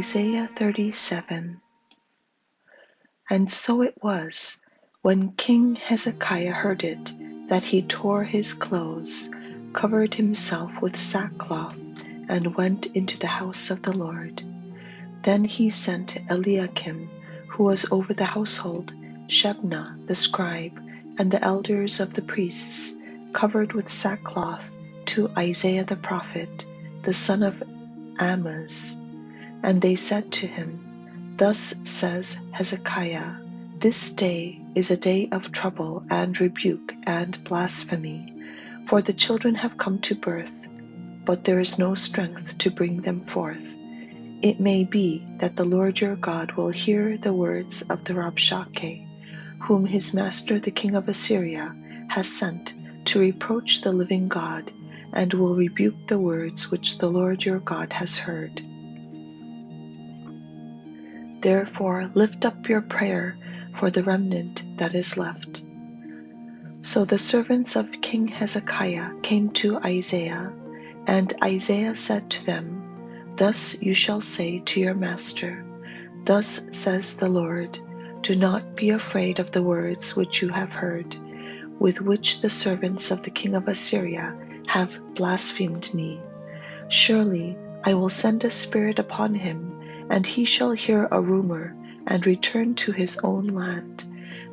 Isaiah 37. And so it was, when King Hezekiah heard it, that he tore his clothes, covered himself with sackcloth, and went into the house of the Lord. Then he sent Eliakim, who was over the household, Shebna the scribe, and the elders of the priests, covered with sackcloth, to Isaiah the prophet, the son of Amoz. And they said to him, Thus says Hezekiah, This day is a day of trouble and rebuke and blasphemy, for the children have come to birth, but there is no strength to bring them forth. It may be that the Lord your God will hear the words of the Rabshakeh, whom his master the king of Assyria has sent to reproach the living God, and will rebuke the words which the Lord your God has heard. Therefore lift up your prayer for the remnant that is left. So the servants of King Hezekiah came to Isaiah, and Isaiah said to them, Thus you shall say to your master, Thus says the Lord, Do not be afraid of the words which you have heard, with which the servants of the king of Assyria have blasphemed me. Surely I will send a spirit upon him, and he shall hear a rumor, and return to his own land,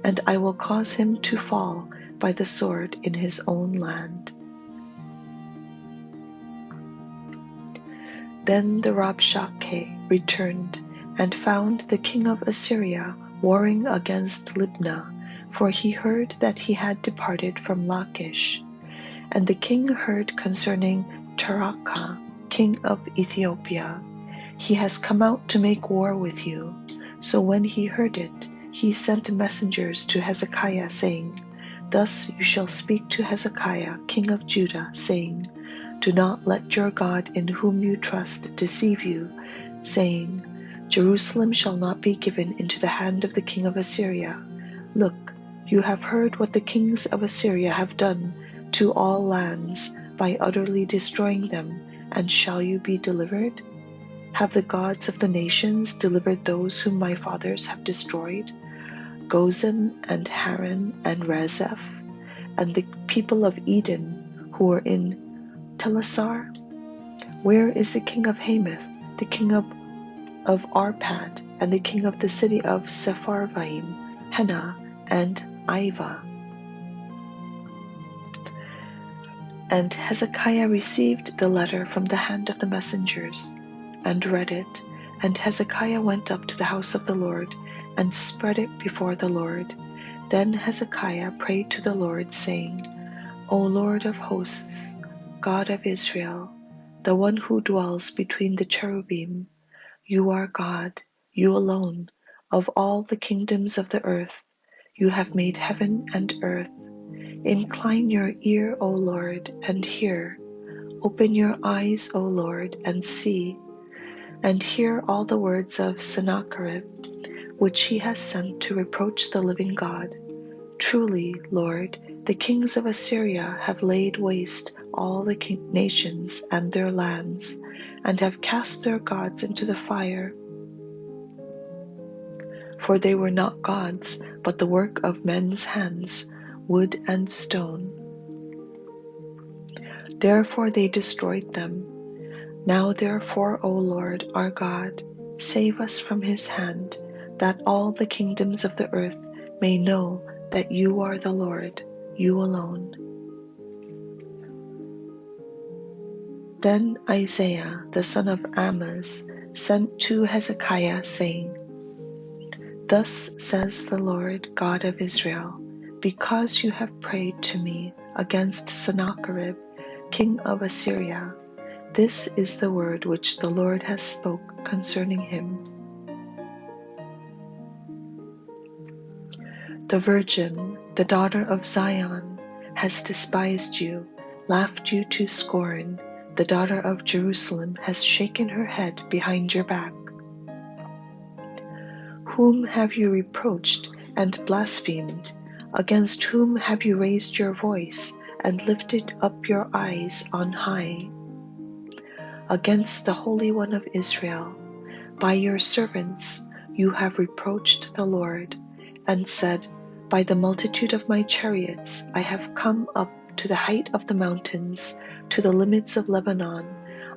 and I will cause him to fall by the sword in his own land. Then the Rabshakeh returned, and found the king of Assyria warring against Libnah, for he heard that he had departed from Lachish. And the king heard concerning Tirhakah, king of Ethiopia, He has come out to make war with you. So when he heard it, he sent messengers to Hezekiah, saying, Thus you shall speak to Hezekiah, king of Judah, saying, Do not let your God in whom you trust deceive you, saying, Jerusalem shall not be given into the hand of the king of Assyria. Look, you have heard what the kings of Assyria have done to all lands by utterly destroying them, and shall you be delivered? Have the gods of the nations delivered those whom my fathers have destroyed? Gozan and Haran and Rezeph, and the people of Eden who were in Telassar? Where is the king of Hamath, the king of Arpad, and the king of the city of Sepharvaim, Hena, and Iva? And Hezekiah received the letter from the hand of the messengers, and read it. And Hezekiah went up to the house of the Lord, and spread it before the Lord. Then Hezekiah prayed to the Lord, saying, O Lord of hosts, God of Israel, the one who dwells between the cherubim, you are God, you alone, of all the kingdoms of the earth. You have made heaven and earth. Incline your ear, O Lord, and hear. Open your eyes, O Lord, and see, and hear all the words of Sennacherib, which he has sent to reproach the living God. Truly, Lord, the kings of Assyria have laid waste all the nations and their lands, and have cast their gods into the fire. For they were not gods, but the work of men's hands, wood and stone. Therefore they destroyed them. Now therefore, O Lord our God, save us from his hand, that all the kingdoms of the earth may know that you are the Lord, you alone. Then Isaiah the son of Amoz sent to Hezekiah, saying, Thus says the Lord God of Israel, because you have prayed to me against Sennacherib, king of Assyria, this is the word which the Lord has spoke concerning him. The virgin, the daughter of Zion, has despised you, laughed you to scorn. The daughter of Jerusalem has shaken her head behind your back. Whom have you reproached and blasphemed? Against whom have you raised your voice and lifted up your eyes on high? Against the Holy One of Israel. By your servants you have reproached the Lord, and said, By the multitude of my chariots I have come up to the height of the mountains, to the limits of Lebanon.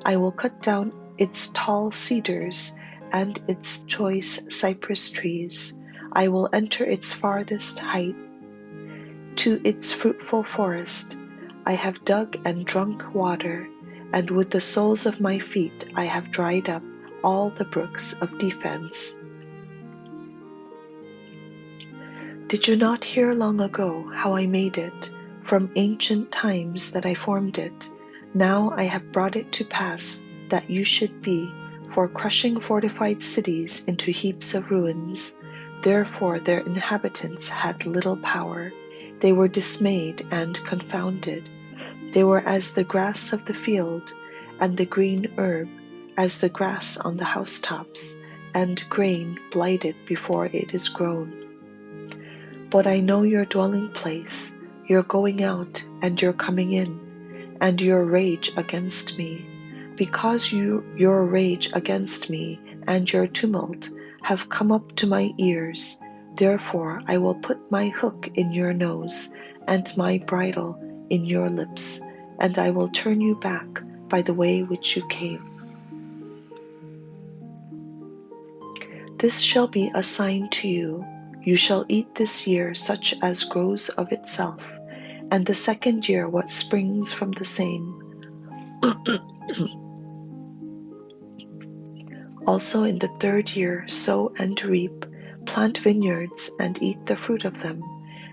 I will cut down its tall cedars and its choice cypress trees. I will enter its farthest height. To its fruitful forest I have dug and drunk water, and with the soles of my feet I have dried up all the brooks of defense. Did you not hear long ago how I made it, from ancient times that I formed it? Now I have brought it to pass that you should be for crushing fortified cities into heaps of ruins. Therefore their inhabitants had little power. They were dismayed and confounded. They were as the grass of the field, and the green herb, as the grass on the housetops, and grain blighted before it is grown. But I know your dwelling place, your going out and your coming in, and your rage against me. Because your rage against me and your tumult have come up to my ears, therefore I will put my hook in your nose, and my bridle in your lips, and I will turn you back by the way which you came. This shall be a sign to you. You shall eat this year such as grows of itself, and the second year what springs from the same. Also in the third year sow and reap, plant vineyards and eat the fruit of them,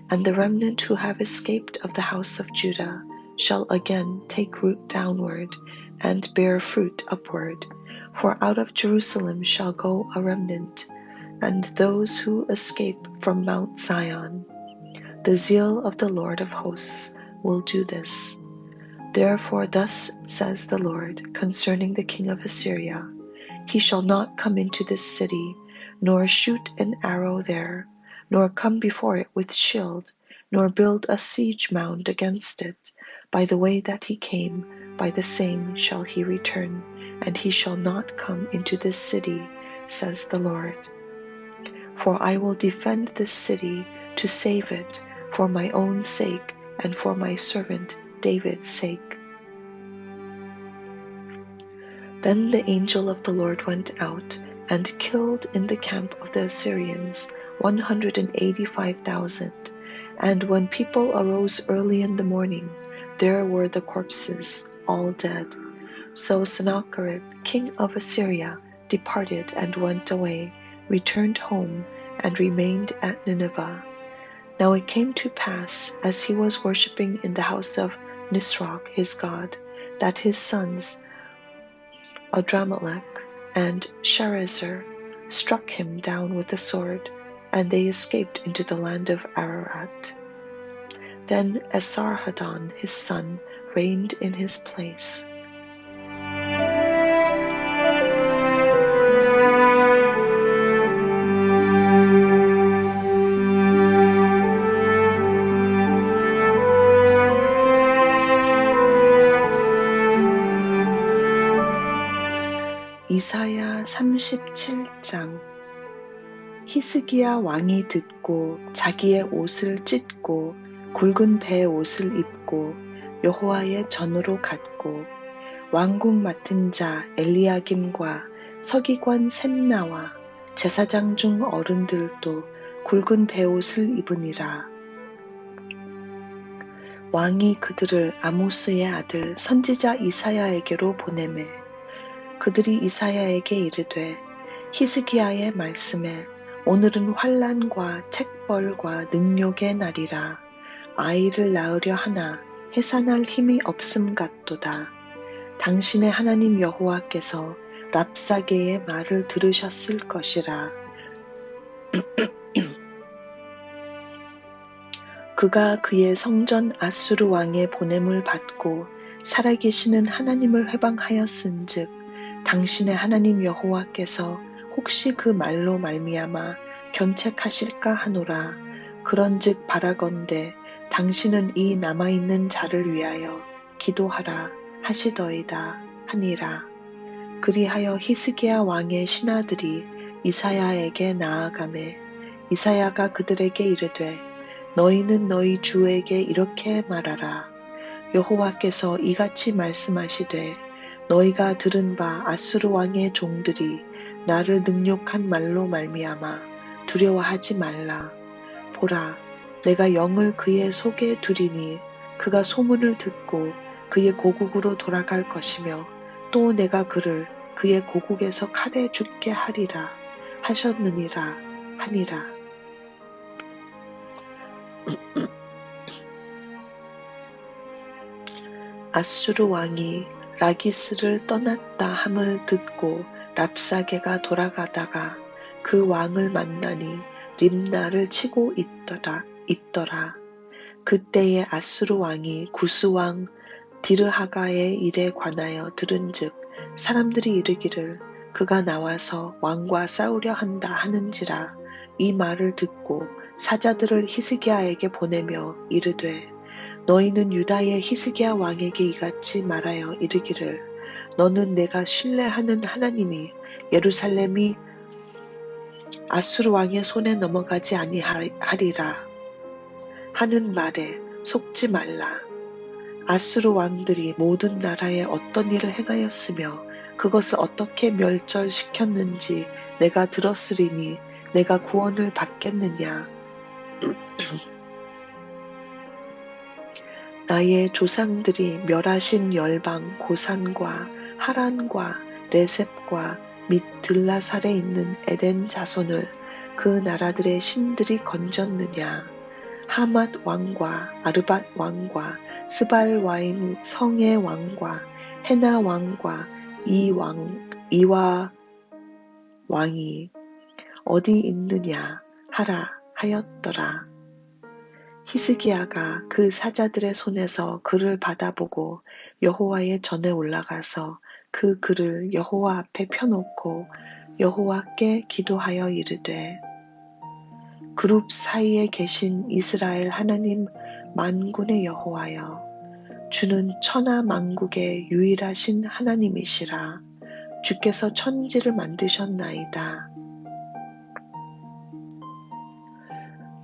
and the remnant who have escaped of the house of Judah shall again take root downward and bear fruit upward. For out of Jerusalem shall go a remnant, and those who escape from Mount Zion. The zeal of the Lord of hosts will do this. Therefore thus says the Lord concerning the king of Assyria, He shall not come into this city, nor shoot an arrow there, nor come before it with shield, nor build a siege mound against it. By the way that he came, by the same shall he return, and he shall not come into this city, says the Lord. For I will defend this city to save it, for my own sake and for my servant David's sake. Then the angel of the Lord went out and killed in the camp of the Assyrians 185,000. And when people arose early in the morning, there were the corpses, all dead. So Sennacherib, king of Assyria, departed and went away, returned home, and remained at Nineveh. Now it came to pass, as he was worshipping in the house of Nisroch his god, that his sons Adramelech and Sharezer struck him down with a sword, and they escaped into the land of Ararat. Then Esarhaddon his son reigned in his place. 이사야 37장. 히스기야 왕이 듣고 자기의 옷을 찢고 굵은 배 옷을 입고 여호와의 전으로 갔고 왕국 맡은 자 엘리야김과 서기관 셈나와 제사장 중 어른들도 굵은 배 옷을 입으니라. 왕이 그들을 아모스의 아들 선지자 이사야에게로 보내매 그들이 이사야에게 이르되 히스기야의 말씀에 오늘은 환난과 책벌과 능욕의 날이라. 아이를 낳으려 하나 해산할 힘이 없음 같도다. 당신의 하나님 여호와께서 랍사게의 말을 들으셨을 것이라. 그가 그의 성전 앗수르 왕의 보냄을 받고 살아계시는 하나님을 회방하였은즉 당신의 하나님 여호와께서 혹시 그 말로 말미암아 견책하실까 하노라. 그런즉 바라건대 당신은 이 남아있는 자를 위하여 기도하라 하시더이다 하니라. 그리하여 히스기야 왕의 신하들이 이사야에게 나아가매 이사야가 그들에게 이르되 너희는 너희 주에게 이렇게 말하라. 여호와께서 이같이 말씀하시되 너희가 들은 바 앗수르 왕의 종들이 나를 능욕한 말로 말미암아 두려워하지 말라. 보라, 내가 영을 그의 속에 두리니 그가 소문을 듣고 그의 고국으로 돌아갈 것이며 또 내가 그를 그의 고국에서 칼에 죽게 하리라 하셨느니라 하니라. 앗수르 왕이 라기스를 떠났다 함을 듣고 랍사게가 돌아가다가 그 왕을 만나니 림나를 치고 있더라. 그때에 앗수르 왕이 구스 왕 디르하가의 일에 관하여 들은즉 사람들이 이르기를 그가 나와서 왕과 싸우려 한다 하는지라. 이 말을 듣고 사자들을 히스기야에게 보내며 이르되 너희는 유다의 히스기야 왕에게 이같이 말하여 이르기를 너는 내가 신뢰하는 하나님이 예루살렘이 앗수르 왕의 손에 넘어가지 아니하리라 하는 말에 속지 말라. 앗수르 왕들이 모든 나라에 어떤 일을 행하였으며 그것을 어떻게 멸절시켰는지 내가 들었으리니 내가 구원을 받겠느냐. 나의 조상들이 멸하신 열방 고산과 하란과 레셉과 및 들라살에 있는 에덴 자손을 그 나라들의 신들이 건졌느냐. 하맛 왕과 아르밧 왕과 스발와임 성의 왕과 헤나 왕과 이와 왕이 어디 있느냐 하라 하였더라. 히스기야가 그 사자들의 손에서 글을 받아보고 여호와의 전에 올라가서 그 글을 여호와 앞에 펴놓고 여호와께 기도하여 이르되 그룹 사이에 계신 이스라엘 하나님 만군의 여호와여 주는 천하 만국의 유일하신 하나님이시라. 주께서 천지를 만드셨나이다.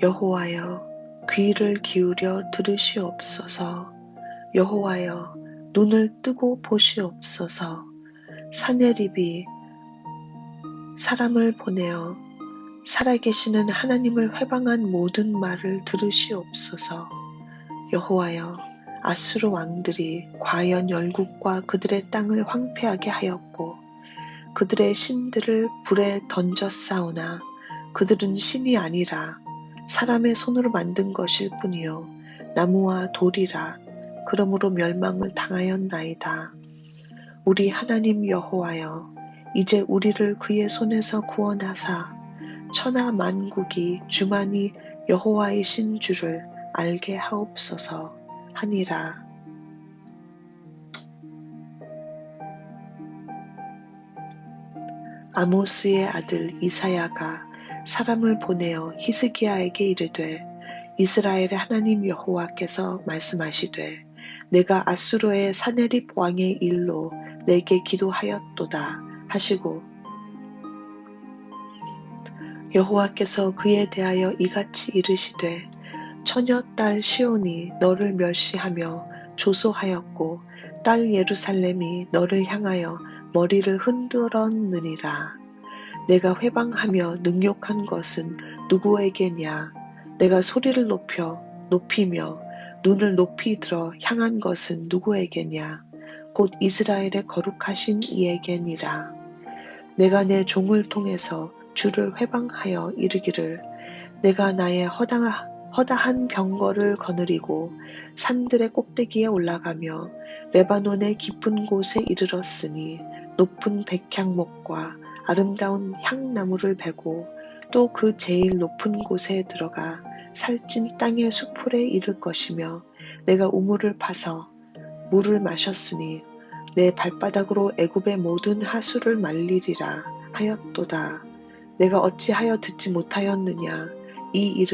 여호와여 귀를 기울여 들으시옵소서. 여호와여 눈을 뜨고 보시옵소서. 산헤립이 사람을 보내어 살아계시는 하나님을 회방한 모든 말을 들으시옵소서. 여호와여 앗수르 왕들이 과연 열국과 그들의 땅을 황폐하게 하였고 그들의 신들을 불에 던졌사오나 그들은 신이 아니라 사람의 손으로 만든 것일 뿐이요 나무와 돌이라. 그러므로 멸망을 당하였나이다. 우리 하나님 여호와여 이제 우리를 그의 손에서 구원하사 천하 만국이 주만이 여호와이신 줄을 알게 하옵소서 하니라. 아모스의 아들 이사야가 사람을 보내어 히스기야에게 이르되 이스라엘의 하나님 여호와께서 말씀하시되 내가 앗수르의 산헤립 왕의 일로 내게 기도하였도다 하시고 여호와께서 그에 대하여 이같이 이르시되 처녀 딸 시온이 너를 멸시하며 조소하였고 딸 예루살렘이 너를 향하여 머리를 흔들었느니라. 내가 회방하며 능욕한 것은 누구에게냐? 내가 소리를 높이며 눈을 높이 들어 향한 것은 누구에게냐? 곧 이스라엘의 거룩하신 이에게니라. 내가 내 종을 통해서 주를 회방하여 이르기를 내가 나의 허다한 병거를 거느리고 산들의 꼭대기에 올라가며 레바논의 깊은 곳에 이르렀으니 높은 백향목과 아름다운 향나무를 베고 또 그 제일 높은 곳에 들어가 살찐 땅의 수풀에 이를 것이며 내가 우물을 파서 물을 마셨으니 내 발바닥으로 애굽의 모든 하수를 말리리라 하였도다. 내가 어찌하여 듣지 못하였느냐? 이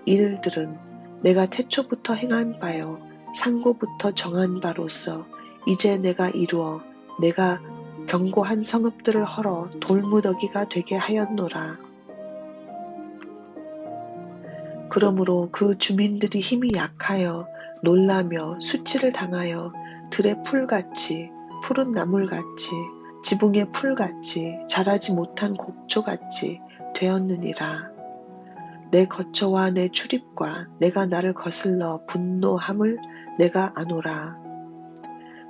일들은 내가 태초부터 행한 바요 상고부터 정한 바로서 이제 내가 이루어 내가 견고한 성읍들을 헐어 돌무더기가 되게 하였노라. 그러므로 그 주민들이 힘이 약하여 놀라며 수치를 당하여 들의 풀같이 푸른 나물같이 지붕의 풀같이 자라지 못한 곡초같이 되었느니라. 내 거처와 내 출입과 내가 나를 거슬러 분노함을 내가 아노라.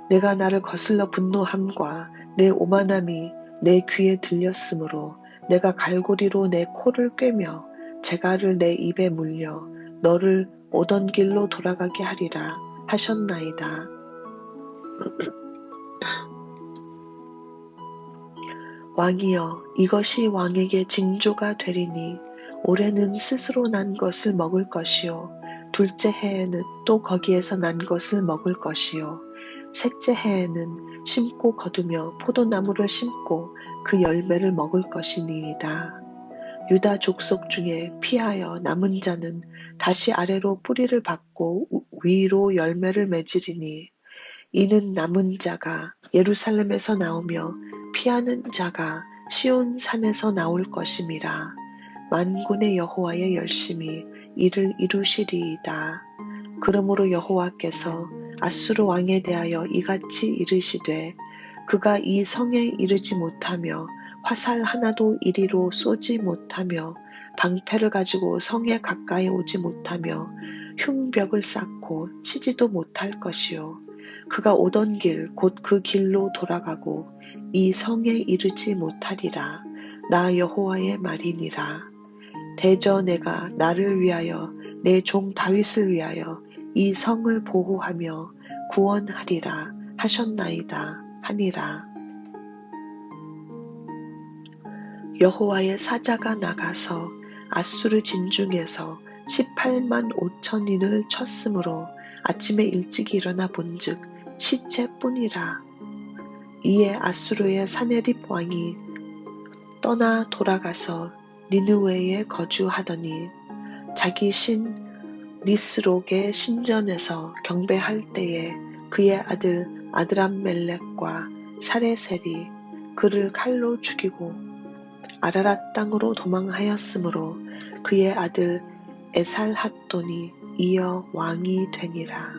내가 나를 거슬러 분노함과 내 오만함이 내 귀에 들렸으므로 내가 갈고리로 내 코를 꿰며 재갈을 내 입에 물려 너를 오던 길로 돌아가게 하리라 하셨나이다. 왕이여, 이것이 왕에게 징조가 되리니 올해는 스스로 난 것을 먹을 것이요 둘째 해에는 또 거기에서 난 것을 먹을 것이요 셋째 해에는 심고 거두며 포도나무를 심고 그 열매를 먹을 것이니이다. 유다 족속 중에 피하여 남은 자는 다시 아래로 뿌리를 받고 위로 열매를 맺으리니 이는 남은 자가 예루살렘에서 나오며 피하는 자가 시온 산에서 나올 것임이라. 만군의 여호와의 열심히 이를 이루시리이다. 그러므로 여호와께서 앗수르 왕에 대하여 이같이 이르시되 그가 이 성에 이르지 못하며 화살 하나도 이리로 쏘지 못하며 방패를 가지고 성에 가까이 오지 못하며 흉벽을 쌓고 치지도 못할 것이요 그가 오던 길 곧 그 길로 돌아가고 이 성에 이르지 못하리라. 나 여호와의 말이니라. 대저 내가 나를 위하여 내 종 다윗을 위하여 이 성을 보호하며 구원하리라 하셨나이다 하니라. 여호와의 사자가 나가서 앗수르 진중에서 18만 5천인을 쳤으므로 아침에 일찍 일어나 본즉 시체뿐이라. 이에 앗수르의 사네립 왕이 떠나 돌아가서 니느웨에 거주하더니 자기 신 니스록의 신전에서 경배할 때에 그의 아들 아드람멜렉과 사레셀이 그를 칼로 죽이고 아라랏 땅으로 도망하였으므로 그의 아들 에살핫돈이 이어 왕이 되니라.